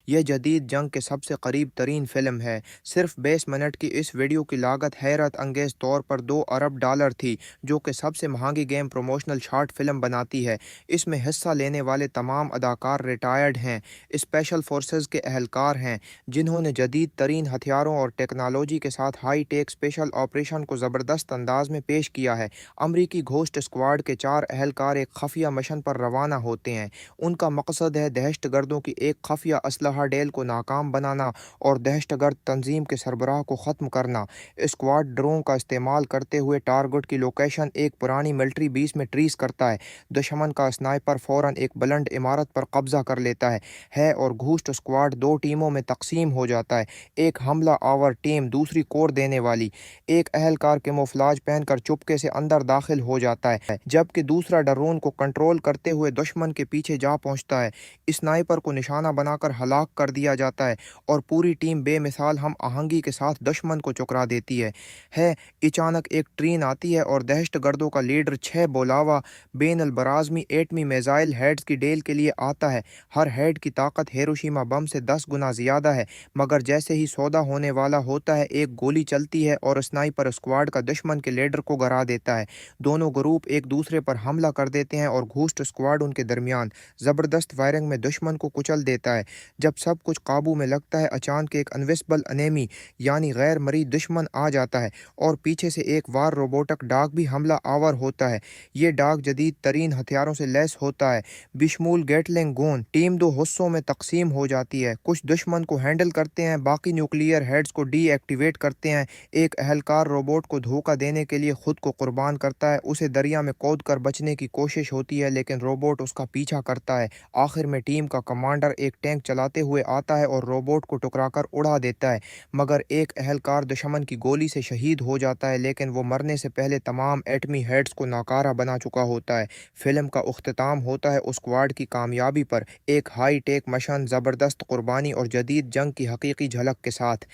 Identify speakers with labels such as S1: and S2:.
S1: یہ جدید جنگ کے سب سے قریب ترین فلم ہے۔ صرف 20 منٹ کی اس ویڈیو کی لاگت حیرت انگیز طور پر $2 ارب تھی، جو کہ سب سے مہنگی گیم پروموشنل شارٹ فلم بناتی ہے۔ اس میں حصہ لینے والے تمام اداکار ریٹائرڈ ہیں، اسپیشل فورسز کے اہلکار ہیں، جنہوں نے جدید ترین ہتھیاروں اور ٹیکنالوجی کے ساتھ ہائی ٹیک اسپیشل آپریشن کو زبردست انداز میں پیش کیا ہے۔ امریکی گھوسٹ اسکواڈ کے 4 اہلکار ایک خفیہ مشن پر روانہ ہوتے ہیں۔ ان کا مقصد ہے دہشت گردوں کی ایک خفیہ اسلحہ ڈیل کو ناکام بنانا اور دہشت گرد تنظیم کے سربراہ کو ختم کرنا۔ اسکواڈ ڈرون کا استعمال کرتے ہوئے ٹارگٹ کی لوکیشن ایک پرانی ملٹری بیس میں ٹریس کرتا ہے۔ دشمن کا اسنائپر فوراً ایک بلند عمارت پر قبضہ کر لیتا ہے اور گھوسٹ اسکواڈ 2 ٹیموں میں تقسیم ہو جاتا ہے، ایک حملہ آور ٹیم، دوسری کور دینے والی۔ ایک اہلکار کیموفلاج پہن کر چپکے سے اندر داخل ہو جاتا ہے، جبکہ دوسرا ڈرون کو کنٹرول کرتے ہوئے دشمن کے پیچھے جا پہنچتا ہے۔ اسنائپر کو نشانہ بنا کر ہلاک کر دیا جاتا ہے اور پوری ٹیم بے مثال ہم آہنگی کے ساتھ دشمن کو چکرا دیتی ہے۔ اچانک ایک ٹرین آتی ہے اور دہشت گردوں کا لیڈر 6 بولاوا بین البراعظمی ایٹمی میزائل ہیڈز کی ڈیل کے لیے آتا ہے۔ ہر ہیڈ کی طاقت ہیروشیما بم سے 10 گنا زیادہ ہے، مگر جیسے ہی سودا ہونے والا ہوتا ہے، ایک گولی چلتی ہے اور اسنائپر اسکواڈ کا دشمن کے لیڈر کو گرا دیتا ہے۔ دونوں گروپ ایک دوسرے پر حملہ کر دیتے ہیں اور گھوسٹ اسکواڈ ان کے درمیان زبردست فائرنگ میں دشمن کو کچل دیتا ہے۔ جب سب کچھ قابو میں لگتا ہے، اچانک ایک انویسبل انیمی یعنی غیر مرئی دشمن آ جاتا ہے اور پیچھے سے ایک وار روبوٹک ڈاگ بھی حملہ آور ہوتا ہے۔ یہ ڈاگ جدید ترین ہتھیاروں سے لیس ہوتا ہے، بشمول گیٹلنگ گون۔ ٹیم 2 حصوں میں تقسیم ہو جاتی ہے، کچھ دشمن کو ہینڈل کرتے ہیں، باقی نیوکلیئر ہیڈز کو ڈی ایکٹیویٹ کرتے ہیں۔ ایک اہلکار روبوٹ کو دھوکہ دینے کے لیے خود کو قربان کرتا ہے، اسے دریا میں کود کر بچنے کی کوشش ہوتی ہے لیکن روبوٹ اس کا پیچھا کرتا ہے۔ آخر میں ٹیم کا کمانڈر ایک ٹینک چلاتے ہوئے آتا ہے اور روبوٹ کو ٹکرا کر اڑا دیتا ہے، مگر ایک اہلکار دشمن کی گولی سے شہید ہو جاتا ہے، لیکن وہ مرنے سے پہلے تمام ایٹمی ہیڈز کو ناکارہ بنا چکا ہوتا ہے۔ فلم کا اختتام ہوتا ہے اسکواڈ کی کامیابی پر، ایک ہائی ٹیک مشن، زبردست قربانی اور جدید جنگ کی حقیقی جھلک کے ساتھ۔